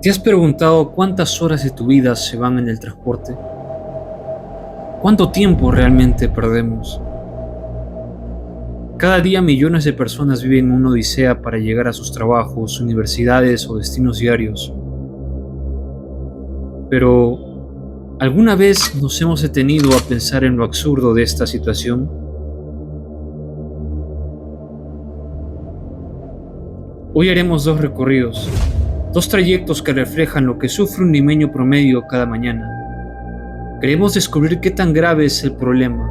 ¿Te has preguntado cuántas horas de tu vida se van en el transporte? ¿Cuánto tiempo realmente perdemos? Cada día millones de personas viven una odisea para llegar a sus trabajos, universidades o destinos diarios. Pero, ¿alguna vez nos hemos detenido a pensar en lo absurdo de esta situación? Hoy haremos dos recorridos, dos trayectos que reflejan lo que sufre un limeño promedio cada mañana. Queremos descubrir qué tan grave es el problema,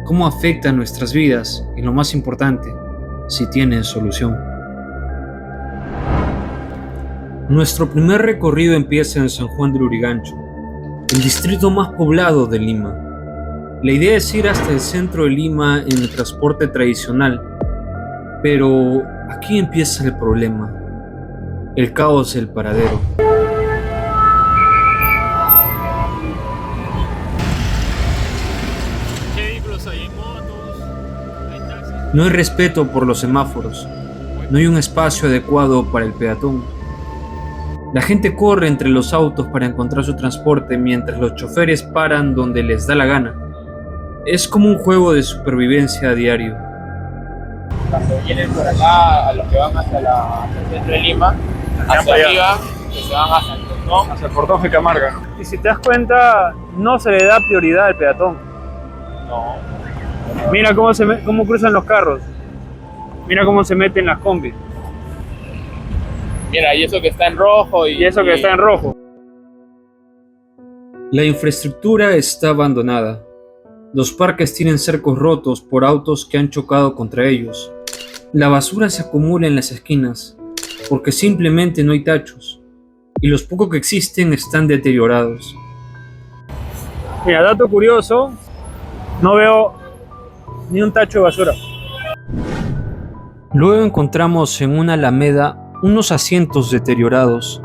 cómo afecta a nuestras vidas y, lo más importante, si tiene solución. Nuestro primer recorrido empieza en San Juan del Lurigancho, el distrito más poblado de Lima. La idea es ir hasta el centro de Lima en el transporte tradicional, pero aquí empieza el problema, el caos del paradero. No hay respeto por los semáforos, no hay un espacio adecuado para el peatón. La gente corre entre los autos para encontrar su transporte mientras los choferes paran donde les da la gana. Es como un juego de supervivencia a diario. Cuando vienen por acá, a los que van hasta el centro de Lima, hacia arriba, que se van hasta el portón. Hacia el portón de Camarga. Y si te das cuenta, no se le da prioridad al peatón. No. Mira cómo cruzan los carros. Mira cómo se meten las combis. Mira, y eso que está en rojo. Y eso que está en rojo. La infraestructura está abandonada. Los parques tienen cercos rotos por autos que han chocado contra ellos. La basura se acumula en las esquinas, porque simplemente no hay tachos, y los pocos que existen están deteriorados. Mira, dato curioso, no veo ni un tacho de basura. Luego encontramos en una alameda unos asientos deteriorados,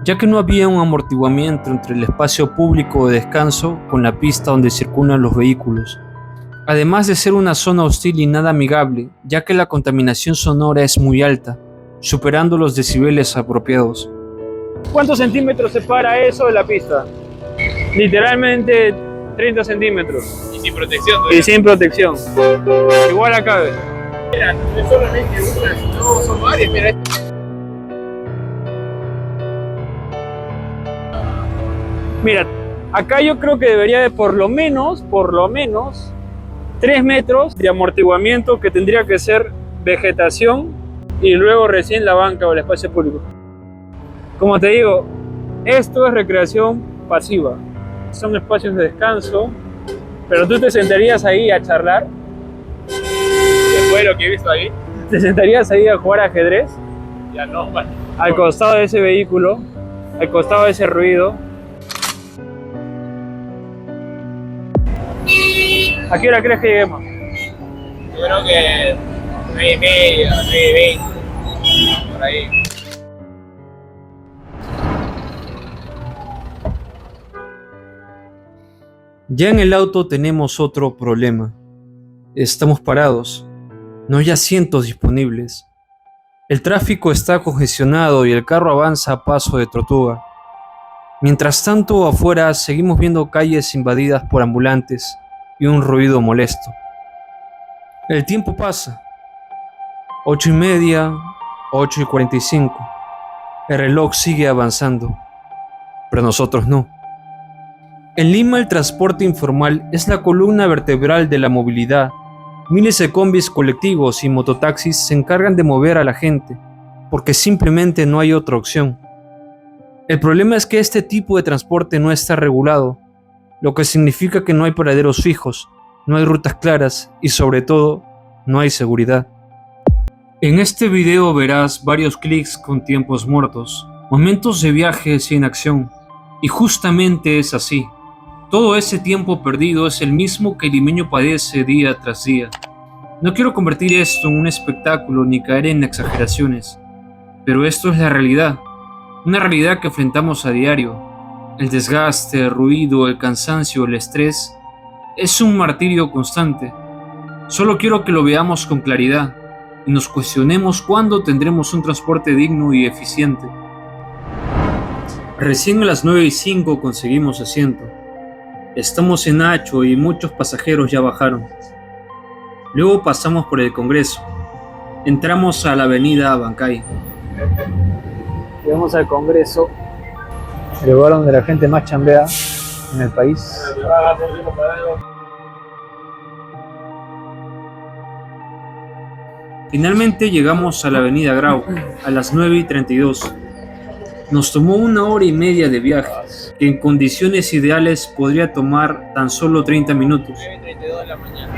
ya que no había un amortiguamiento entre el espacio público de descanso con la pista donde circulan los vehículos. Además de ser una zona hostil y nada amigable, ya que la contaminación sonora es muy alta, superando los decibeles apropiados. ¿Cuántos centímetros separa eso de la pista? Literalmente 30 centímetros. Y sin protección. Y sin protección. Igual acá ves. Mira, no es solamente una, no, son varias. Mira. Mira, acá yo creo que debería de por lo menos 3 metros de amortiguamiento, que tendría que ser vegetación y luego recién la banca o el espacio público. Como te digo, esto es recreación pasiva. Son espacios de descanso, pero tú te sentarías ahí a charlar. Después de lo que he visto ahí, ¿Te sentarías ahí a jugar ajedrez? ya no, man. Al costado de ese vehículo, al costado de ese ruido. ¿A qué hora crees que lleguemos? Yo creo que 9:30, 9:20, por ahí. Ya en el auto tenemos otro problema. Estamos parados. No hay asientos disponibles. El tráfico está congestionado y el carro avanza a paso de tortuga. Mientras tanto, afuera seguimos viendo calles invadidas por ambulantes y un ruido molesto. El tiempo pasa. 8:30, 8:45. El reloj sigue avanzando, pero nosotros no. En Lima, el transporte informal es la columna vertebral de la movilidad. Miles de combis, colectivos y mototaxis se encargan de mover a la gente, porque simplemente no hay otra opción. El problema es que este tipo de transporte no está regulado, lo que significa que no hay paraderos fijos, no hay rutas claras y, sobre todo, no hay seguridad. En este video verás varios clics con tiempos muertos, momentos de viaje sin acción, y justamente es así. Todo ese tiempo perdido es el mismo que el limeño padece día tras día. No quiero convertir esto en un espectáculo ni caer en exageraciones, pero esto es la realidad, una realidad que enfrentamos a diario. El desgaste, el ruido, el cansancio, el estrés, es un martirio constante. Solo quiero que lo veamos con claridad y nos cuestionemos cuándo tendremos un transporte digno y eficiente. Recién a las 9:05 conseguimos asiento. Estamos en Hacho y muchos pasajeros ya bajaron. Luego pasamos por el Congreso. Entramos a la avenida Abancay. Llegamos al Congreso, el lugar donde la gente más chambea en el país. Finalmente llegamos a la avenida Grau a las 9:32. Nos tomó 1 hora y media de viaje, que en condiciones ideales podría tomar tan solo 30 minutos. 9:32 de la mañana.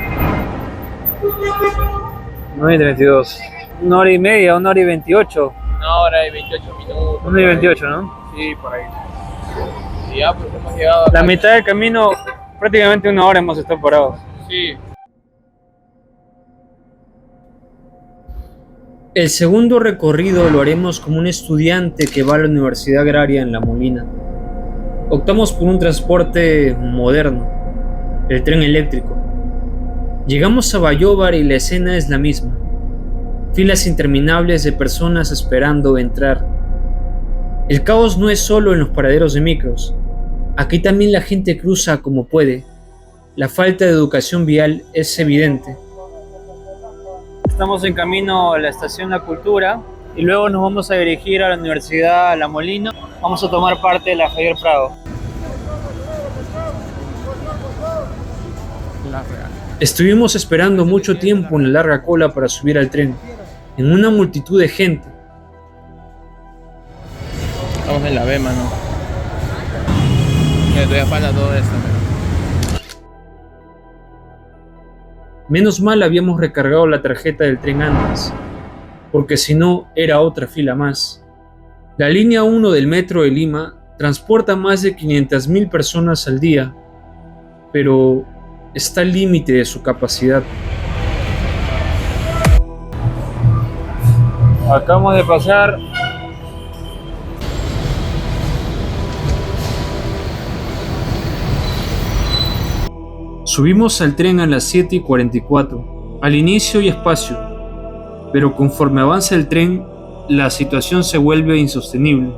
9:32. 1 hora y media, 1 hora y 28. 1 hora y 28 minutos. 1 hora y 28, ¿no? Sí, por ahí. Y ya pues hemos llegado La acá. mitad del camino, prácticamente 1 hora hemos estado parados. Sí. El segundo recorrido lo haremos como un estudiante que va a la Universidad Agraria en La Molina. Optamos por un transporte moderno, el tren eléctrico. Llegamos a Bayóvar y la escena es la misma. Filas interminables de personas esperando entrar. El caos no es solo en los paraderos de micros. Aquí también la gente cruza como puede. La falta de educación vial es evidente. Estamos en camino a la estación La Cultura y luego nos vamos a dirigir a la Universidad La Molina. Vamos a tomar parte de la Javier Prado. Estuvimos esperando mucho tiempo en la larga cola para subir al tren, en una multitud de gente. Estamos en la B, mano. Ya todavía falta todo esto. Menos mal habíamos recargado la tarjeta del tren antes, porque si no era otra fila más. La línea 1 del metro de Lima transporta más de 500.000 personas al día, pero está al límite de su capacidad. Acabamos de pasar Subimos al tren a las 7:44, al inicio y espacio, pero conforme avanza el tren, la situación se vuelve insostenible.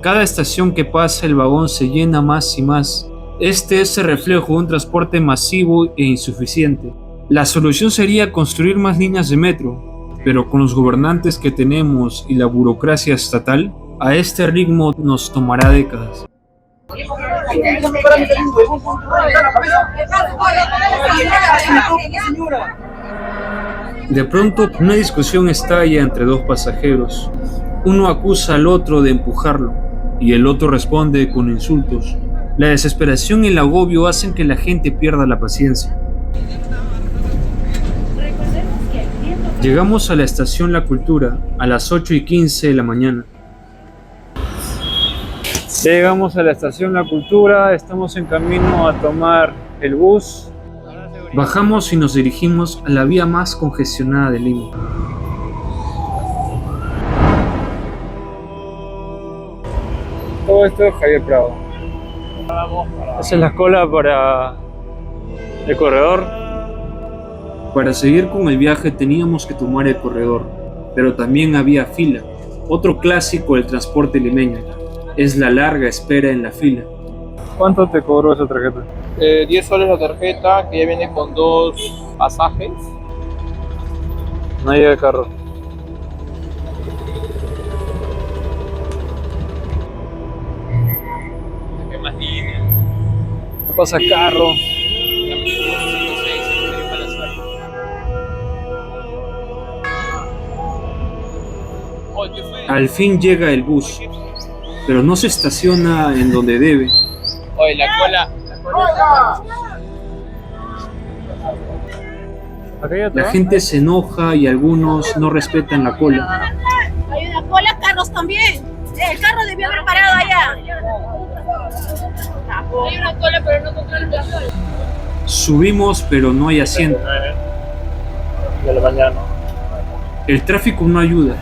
Cada estación que pasa el vagón se llena más y más. Este es el reflejo de un transporte masivo e insuficiente. La solución sería construir más líneas de metro, pero con los gobernantes que tenemos y la burocracia estatal, a este ritmo nos tomará décadas. De pronto, una discusión estalla entre dos pasajeros. Uno acusa al otro de empujarlo y el otro responde con insultos. La desesperación y el agobio hacen que la gente pierda la paciencia. Llegamos a la estación La Cultura a las 8:15 de la mañana. Ya llegamos a la estación La Cultura, estamos en camino a tomar el bus. Bajamos y nos dirigimos a la vía más congestionada de Lima. Todo esto es Javier Prado. Esa es la cola para el corredor. Para seguir con el viaje teníamos que tomar el corredor, pero también había fila. Otro clásico del transporte limeño es la larga espera en la fila. ¿Cuánto te cobró esa tarjeta? 10 soles la tarjeta, que ya viene con 2 pasajes. No llega el carro. ¿Qué más tiene? No pasa carro. Al fin llega el bus, pero no se estaciona en donde debe. Oye, la cola. Acá hay otro, La ¿eh? gente se enoja y algunos no respetan la cola. Hay una cola, carros también. El carro debió haber parado allá. Hay una cola, pero no controlan la cola. Subimos, pero no hay asiento. De la mañana. El tráfico no ayuda.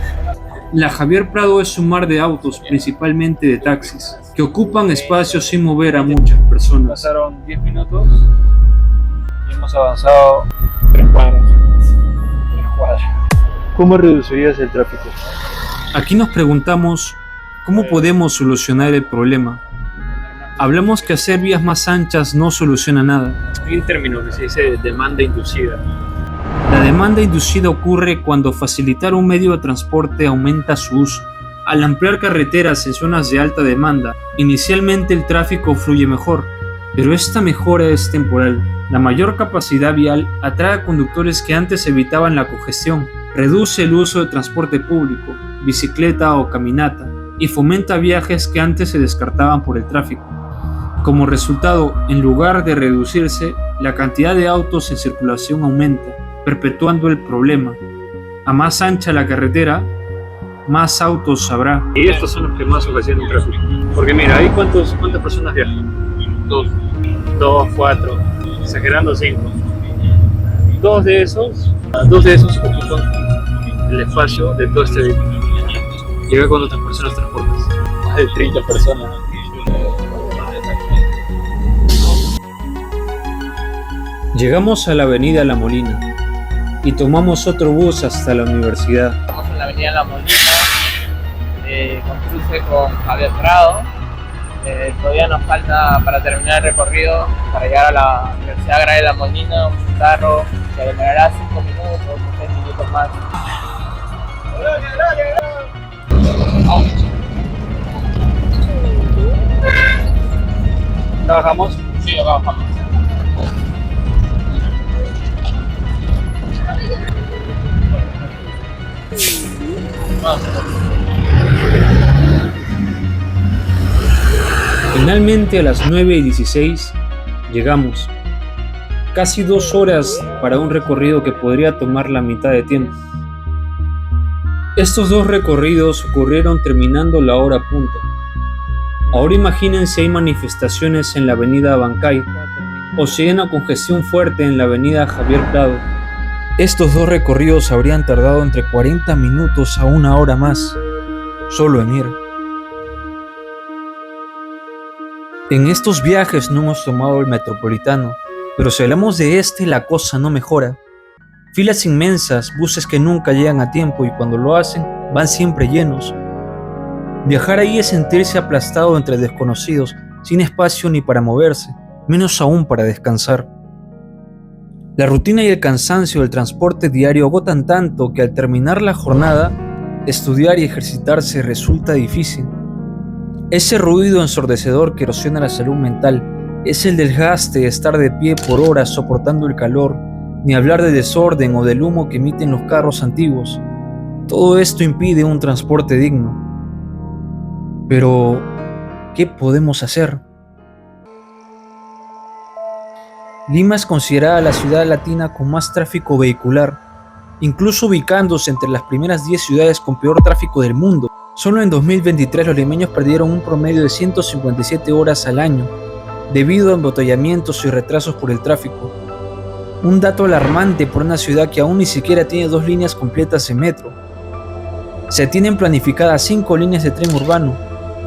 La Javier Prado es un mar de autos, principalmente de taxis, que ocupan espacios sin mover a muchas personas. Pasaron 10 minutos y hemos avanzado 3 cuadras. ¿Cómo reducirías el tráfico? Aquí nos preguntamos ¿Cómo podemos solucionar el problema? Hablamos que hacer vías más anchas no soluciona nada. Hay un término que se dice demanda inducida. La demanda inducida ocurre cuando facilitar un medio de transporte aumenta su uso. Al ampliar carreteras en zonas de alta demanda, inicialmente el tráfico fluye mejor, pero esta mejora es temporal. La mayor capacidad vial atrae a conductores que antes evitaban la congestión, reduce el uso de transporte público, bicicleta o caminata, y fomenta viajes que antes se descartaban por el tráfico. Como resultado, en lugar de reducirse, la cantidad de autos en circulación aumenta, perpetuando el problema. A más ancha la carretera, más autos habrá. Y estos son los que más ocasionan tráfico. Porque mira, ¿ahí cuántas personas viajan? Dos, 4, exagerando 5. Dos de esos ocupan el espacio de todo este vehículo. ¿Y acá cuántas personas transportas? Más de 30 personas. Llegamos a la avenida La Molina y tomamos otro bus hasta la universidad. Estamos en la avenida La Molina, con cruce con Javier Prado. Todavía nos falta para terminar el recorrido, para llegar a la Universidad Agraria de La Molina, un carro que demorará 5 minutos o 6 minutos más. ¿Ya bajamos? Sí, acá bajamos. Finalmente a las 9:16 llegamos. Casi 2 horas para un recorrido que podría tomar la mitad de tiempo. Estos 2 recorridos ocurrieron terminando la hora punta. Ahora imaginen si hay manifestaciones en la avenida Abancay o si hay una congestión fuerte en la avenida Javier Prado. Estos 2 recorridos habrían tardado entre 40 minutos a 1 hora más, solo en ir. En estos viajes no hemos tomado el metropolitano, pero si hablamos de este, la cosa no mejora. Filas inmensas, buses que nunca llegan a tiempo y cuando lo hacen, van siempre llenos. Viajar ahí es sentirse aplastado entre desconocidos, sin espacio ni para moverse, menos aún para descansar. La rutina y el cansancio del transporte diario agotan tanto que al terminar la jornada, estudiar y ejercitarse resulta difícil. Ese ruido ensordecedor que erosiona la salud mental es el desgaste de estar de pie por horas soportando el calor, ni hablar del desorden o del humo que emiten los carros antiguos. Todo esto impide un transporte digno. Pero, ¿qué podemos hacer? Lima es considerada la ciudad latina con más tráfico vehicular, incluso ubicándose entre las primeras 10 ciudades con peor tráfico del mundo. Solo en 2023 los limeños perdieron un promedio de 157 horas al año, debido a embotellamientos y retrasos por el tráfico. Un dato alarmante por una ciudad que aún ni siquiera tiene 2 líneas completas de metro. Se tienen planificadas 5 líneas de tren urbano,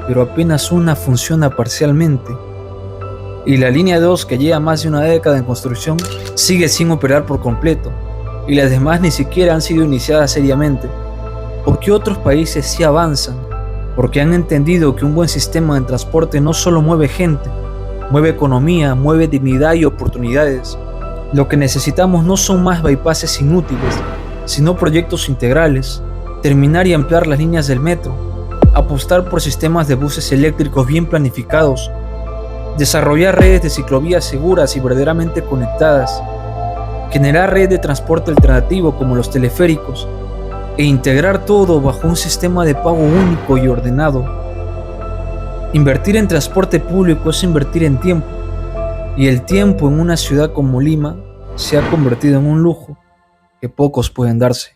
pero apenas una funciona parcialmente. Y la línea 2, que lleva más de una década en construcción, sigue sin operar por completo, y las demás ni siquiera han sido iniciadas seriamente. Porque otros países sí avanzan, porque han entendido que un buen sistema de transporte no solo mueve gente, mueve economía, mueve dignidad y oportunidades. Lo que necesitamos no son más bypasses inútiles, sino proyectos integrales, terminar y ampliar las líneas del metro, apostar por sistemas de buses eléctricos bien planificados, desarrollar redes de ciclovías seguras y verdaderamente conectadas, generar redes de transporte alternativo como los teleféricos, e integrar todo bajo un sistema de pago único y ordenado. Invertir en transporte público es invertir en tiempo, y el tiempo en una ciudad como Lima se ha convertido en un lujo que pocos pueden darse.